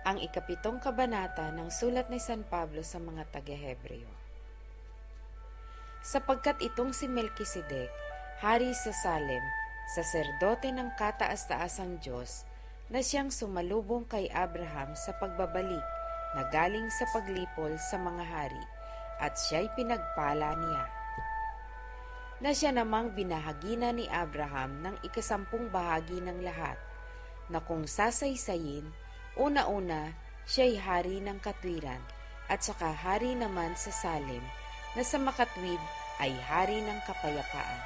ang ikapitong kabanata ng sulat ni San Pablo sa mga taga-Hebreo. Sapagkat itong si Melkisedek, hari sa Salem, saserdote ng kataas-taasang Diyos, na siyang sumalubong kay Abraham sa pagbabalik na galing sa paglipol sa mga hari, at siya'y pinagpala niya. Na siya namang binahagina ni Abraham ng ikasampung bahagi ng lahat, na kung sasaysayin, una-una siya'y hari ng katwiran, at saka hari naman sa Salem, na sa makatwid ay hari ng kapayapaan.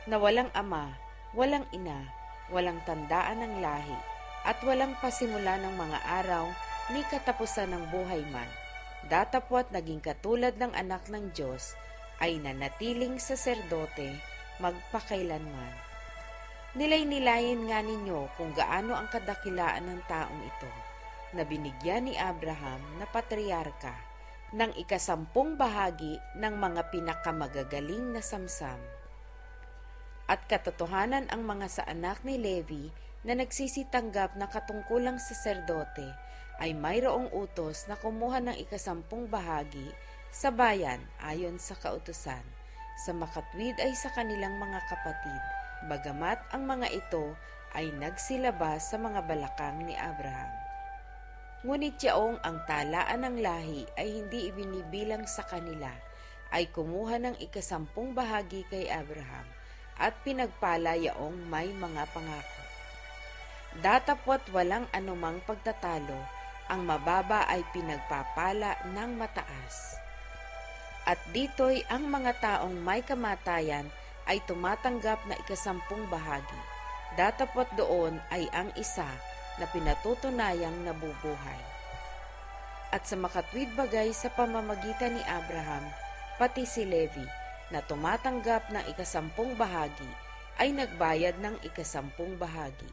Na walang ama, walang ina, walang tandaan ng lahi, at walang pasimula ng mga araw ni katapusan ng buhay man, datapwat naging katulad ng anak ng Diyos, ay nanatiling saserdote magpakailanman. Nilay-nilayin nga ninyo kung gaano ang kadakilaan ng taong ito, na binigyan ni Abraham na patriarka ng ikasampung bahagi ng mga pinakamagagaling na samsam. At katotohanan ang mga sa anak ni Levi na nagsisitanggap na katungkulang saserdote ay mayroong utos na kumuha ng ikasampung bahagi sa bayan ayon sa kautusan, sa makatwid ay sa kanilang mga kapatid, bagamat ang mga ito ay nagsilabas sa mga balakang ni Abraham. Ngunit yaong ang talaan ng lahi ay hindi ibinibilang sa kanila, ay kumuha ng ikasampung bahagi kay Abraham, at pinagpala yaong may mga pangako. Datapwat walang anumang pagtatalo, ang mababa ay pinagpapala ng mataas. At dito'y ang mga taong may kamatayan ay tumatanggap na ikasampung bahagi. Datapwat doon ay ang isa na pinatutunayang nabubuhay. At sa makatwid bagay sa pamamagitan ni Abraham, pati si Levi na tumatanggap ng ikasampung bahagi ay nagbayad ng ikasampung bahagi.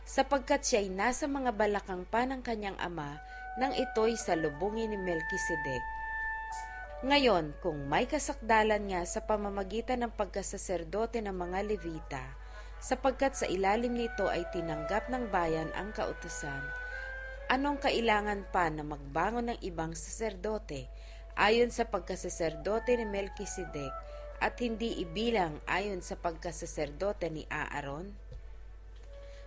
Sapagkat siya'y nasa mga balakang pa ng kanyang ama nang ito'y salubungin ni Melkisedek. Ngayon, kung may kasakdalan nga sa pamamagitan ng pagkasaserdote ng mga Levita, sapagkat sa ilalim nito ay tinanggap ng bayan ang kautusan, anong kailangan pa na magbangon ng ibang saserdote ayon sa pagkasaserdote ni Melkisedek at hindi ibilang ayon sa pagkasaserdote ni Aaron?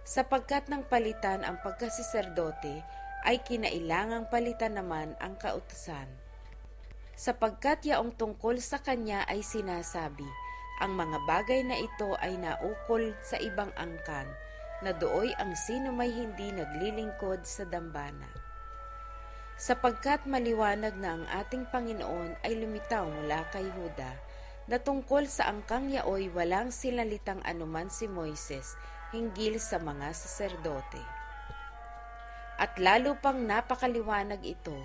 Sapagkat ng palitan ang pagkasaserdote ay kinailangang palitan naman ang kautusan. Sapagkat yaong tungkol sa kanya ay sinasabi, ang mga bagay na ito ay naukol sa ibang angkan, na dooy ang sino may hindi naglilingkod sa dambana. Sapagkat maliwanag na ang ating Panginoon ay lumitaw mula kay Huda, na tungkol sa angkang yaoy walang sinalitang anuman si Moises hinggil sa mga saserdote. At lalo pang napakaliwanag ito,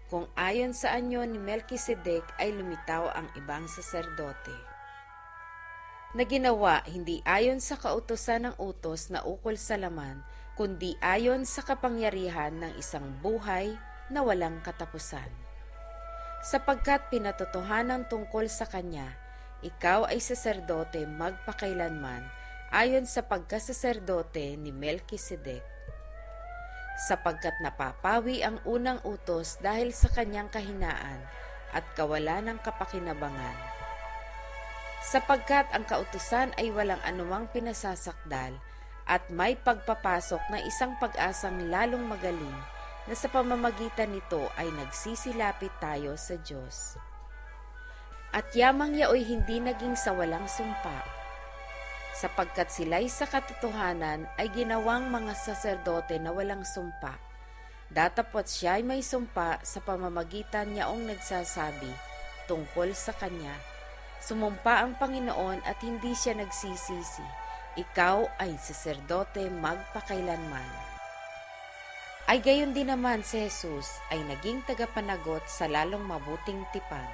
kung ayon sa anyo ni Melkisedek ay lumitaw ang ibang saserdote, na ginawa hindi ayon sa kautusan ng utos na ukol sa laman, kundi ayon sa kapangyarihan ng isang buhay na walang katapusan. Sapagkat pinatotohanan tungkol sa kanya, ikaw ay saserdote magpakailanman, ayon sa pagkasaserdote ni Melkisedek. Sapagkat napapawi ang unang utos dahil sa kanyang kahinaan at kawalan ng kapakinabangan. Sapagkat ang kautusan ay walang anumang pinasasakdal at may pagpapasok na isang pag-asang lalong magaling na sa pamamagitan nito ay nagsisilapit tayo sa Diyos. At yamang yaoy hindi naging sa walang sumpa, sapagkat sila'y sa katotohanan ay ginawang mga saserdote na walang sumpa. Datapwat siya'y may sumpa sa pamamagitan niyaong nagsasabi tungkol sa kanya, sumumpa ang Panginoon at hindi siya nagsisisi, ikaw ay saserdote magpakailanman. Ay gayon din naman si Jesus ay naging tagapanagot sa lalong mabuting tipan,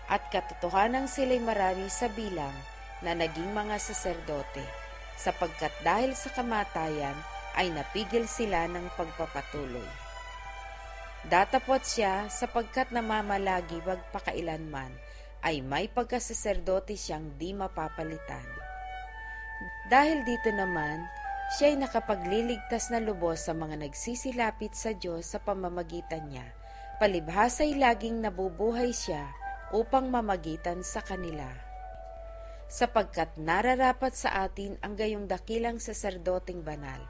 at katotohanan sila'y marami sa bilang na naging mga saserdote, sapagkat dahil sa kamatayan ay napigil sila ng pagpapatuloy. Datapwat siya sapagkat namamalagi magpakailanman ay may pagkasaserdote siyang di mapapalitan. Dahil dito naman, Siya'y nakapagliligtas na lubos sa mga nagsisilapit sa Diyos sa pamamagitan niya. Palibhasa'y laging nabubuhay siya upang mamagitan sa kanila. Sapagkat nararapat sa atin ang gayong dakilang saserdoteng banal,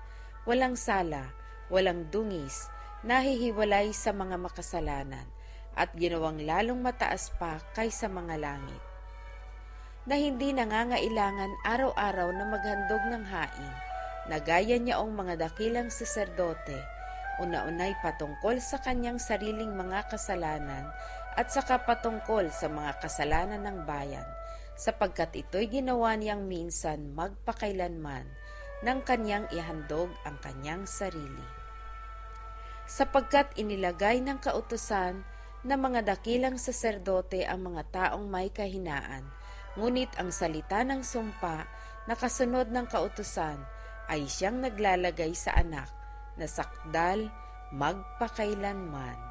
walang sala, walang dungis, nahihiwalay sa mga makasalanan, at ginawang lalong mataas pa kaysa mga langit, na hindi nangangailangan araw-araw na maghandog ng hain, na gaya niyaong mga dakilang saserdote, una-unay patungkol sa kanyang sariling mga kasalanan at saka patungkol sa mga kasalanan ng bayan, sapagkat ito'y ginawa niyang minsan magpakailanman nang kanyang ihandog ang kanyang sarili. Sapagkat inilagay ng kautusan na mga dakilang saserdote ang mga taong may kahinaan, ngunit ang salita ng sumpa na kasunod ng kautusan ay siyang naglalagay sa anak na sakdal magpakailanman.